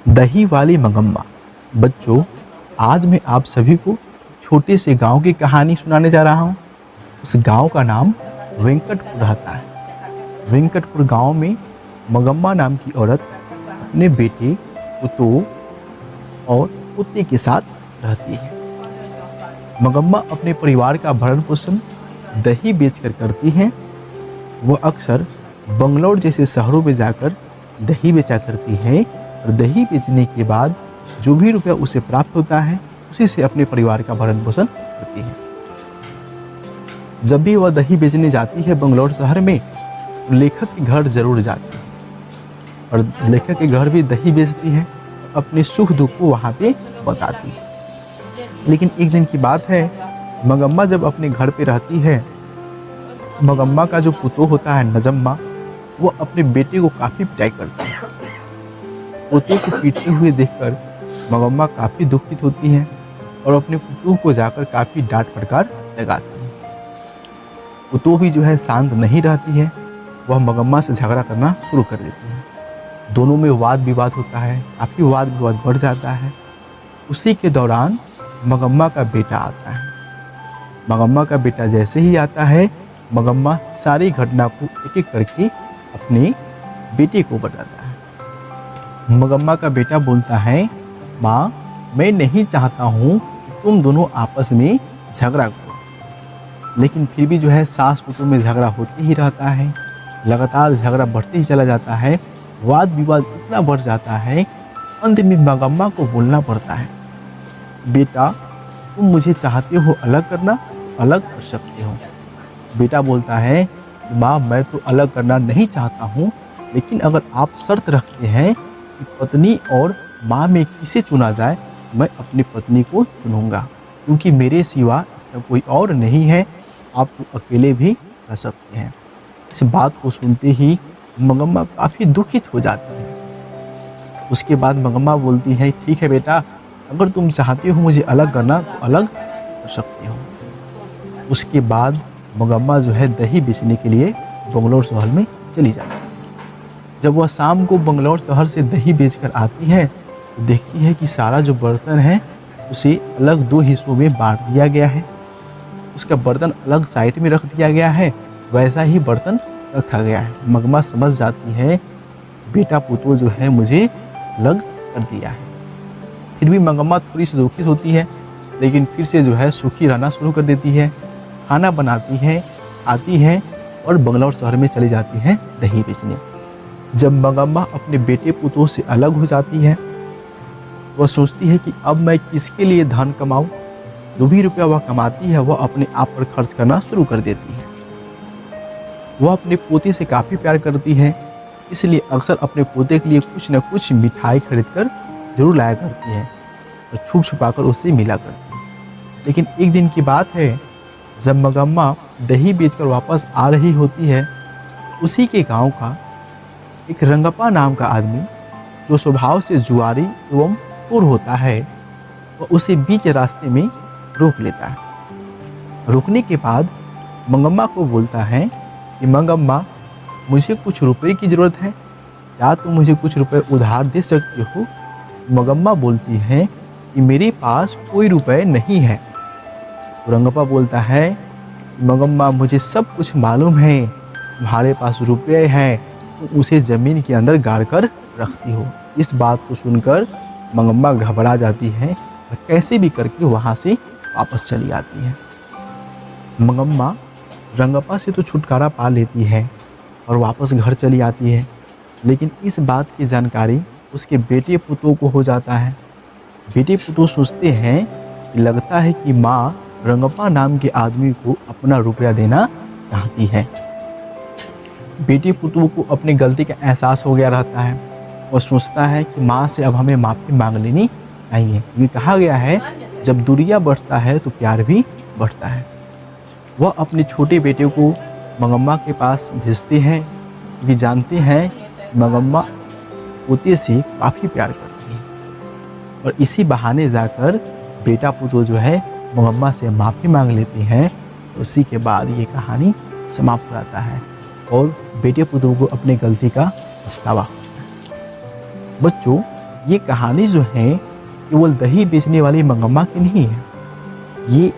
दही वाली मंगम्मा। बच्चों, आज मैं आप सभी को छोटे से गांव की कहानी सुनाने जा रहा हूं। उस गांव का नाम वेंकटपुर रहता है। वेंकटपुर गांव में मंगम्मा नाम की औरत अपने बेटे, पुतोह और पोते के साथ रहती है। मंगम्मा अपने परिवार का भरण पोषण दही बेचकर करती हैं। वह अक्सर बंगलौर जैसे शहरों में जाकर दही बेचा करती है और दही बेचने के बाद जो भी रुपया उसे प्राप्त होता है उसी से अपने परिवार का भरण पोषण करती है। जब भी वह दही बेचने जाती है बंगलौर शहर में, तो लेखक के घर जरूर जाती है और लेखक के घर भी दही बेचती है, अपने सुख दुख को वहाँ पे बताती है। लेकिन एक दिन की बात है, मंगम्मा जब अपने घर पे रहती है, मंगम्मा का जो पुतोह होता है नजम्मा, वो अपने बेटे को काफ़ी पिटाई करता है। पोते को पीटते हुए देखकर मंगम्मा काफ़ी दुखित होती है और अपने पुतोह को जाकर काफ़ी डांट फटकार लगाती है। पुतोह भी जो है शांत नहीं रहती है, वह मंगम्मा से झगड़ा करना शुरू कर देती है। दोनों में वाद विवाद होता है, काफ़ी वाद विवाद बढ़ जाता है। उसी के दौरान मंगम्मा का बेटा आता है। मंगम्मा का बेटा जैसे ही आता है, मंगम्मा सारी घटना को एक एक करके अपने बेटे को बताता है। मंगम्मा का बेटा बोलता है, माँ, मैं नहीं चाहता हूँ कि तुम दोनों आपस में झगड़ा करो। लेकिन फिर भी जो है सास पुतोह में झगड़ा होते ही रहता है। लगातार झगड़ा बढ़ते ही चला जाता है। वाद विवाद इतना बढ़ जाता है, अंत में मंगम्मा को बोलना पड़ता है, बेटा, तुम मुझे चाहते हो अलग करना, अलग कर सकते हो। बेटा बोलता है, माँ, मैं तो अलग करना नहीं चाहता हूँ, लेकिन अगर आप शर्त रखते हैं कि पत्नी और माँ में किसे चुना जाए, मैं अपनी पत्नी को चुनूंगा, क्योंकि मेरे सिवा इसका कोई और नहीं है। आप तो अकेले भी रह सकते हैं। इस बात को सुनते ही मंगम्मा काफ़ी दुखित हो जाती है। उसके बाद मंगम्मा बोलती है, ठीक है बेटा, अगर तुम चाहते हो मुझे अलग करना तो अलग कर सकते हो। उसके बाद मंगम्मा जो है दही बेचने के लिए बंगलौर शहर में चली जाती है। जब वह शाम को बंगलौर शहर से दही बेचकर आती है, तो देखती है कि सारा जो बर्तन है उसे अलग दो हिस्सों में बांट दिया गया है। उसका बर्तन अलग साइड में रख दिया गया है, वैसा ही बर्तन रखा गया है। मंगम्मा समझ जाती है, बेटा पुतोह जो है मुझे अलग कर दिया है। फिर भी मंगम्मा थोड़ी सी दुखित होती है, लेकिन फिर से जो है सुखी रहना शुरू कर देती है। खाना बनाती है, आती है और बंगलौर शहर में चली जाती है दही बेचने। जब मंगम्मा अपने बेटे पुतोह से अलग हो जाती है, वह सोचती है कि अब मैं किसके लिए धन कमाऊं। जो भी रुपया वह कमाती है वह अपने आप पर खर्च करना शुरू कर देती है। वह अपने पोते से काफ़ी प्यार करती है, इसलिए अक्सर अपने पोते के लिए कुछ न कुछ मिठाई खरीदकर जरूर लाया करती है और छुप छुपाकर उससे मिला करती है। लेकिन एक दिन की बात है, जब मंगम्मा दही बेचकर वापस आ रही होती है, उसी के गांव का एक रंगप्पा नाम का आदमी, जो स्वभाव से जुआरी एवं चोर होता है, वह उसे बीच रास्ते में रोक लेता है। रोकने के बाद मंगम्मा को बोलता है कि मंगम्मा, मुझे कुछ रुपए की ज़रूरत है, क्या तुम मुझे कुछ रुपए उधार दे सकती हो। मंगम्मा बोलती है कि मेरे पास कोई रुपए नहीं है। तो रंगप्पा बोलता है, मंगम्मा, मुझे सब कुछ मालूम है, तुम्हारे पास रुपये हैं, तुम उसे ज़मीन के अंदर गाड़ कर रखती हो। इस बात को सुनकर मंगम्मा घबरा जाती है और कैसे भी करके वहाँ से वापस चली आती है। मंगम्मा रंगप्पा से तो छुटकारा पा लेती है और वापस घर चली आती है, लेकिन इस बात की जानकारी उसके बेटे पुतोह को हो जाता है। बेटे पुतोह सोचते हैं कि लगता है कि माँ रंगप्पा नाम के आदमी को अपना रुपया देना चाहती है। बेटे पुतोह को अपनी गलती का एहसास हो गया रहता है। वह सोचता है कि माँ से अब हमें माफ़ी मांग लेनी चाहिए, क्योंकि कहा गया है जब दूरियां बढ़ता है तो प्यार भी बढ़ता है। वह अपने छोटे बेटे को मंगम्मा के पास भेजते हैं, क्योंकि जानते हैं मंगम्मा पोते से काफ़ी प्यार करती है। और इसी बहाने जाकर बेटा पुतोह जो है मंगम्मा से माफ़ी मांग लेते हैं। उसी के बाद ये कहानी समाप्त हो जाता है और बेटे पुतोह को अपनी गलती का पछतावा होता है। बच्चों, ये कहानी जो है केवल दही बेचने वाली मंगम्मा की नहीं है। ये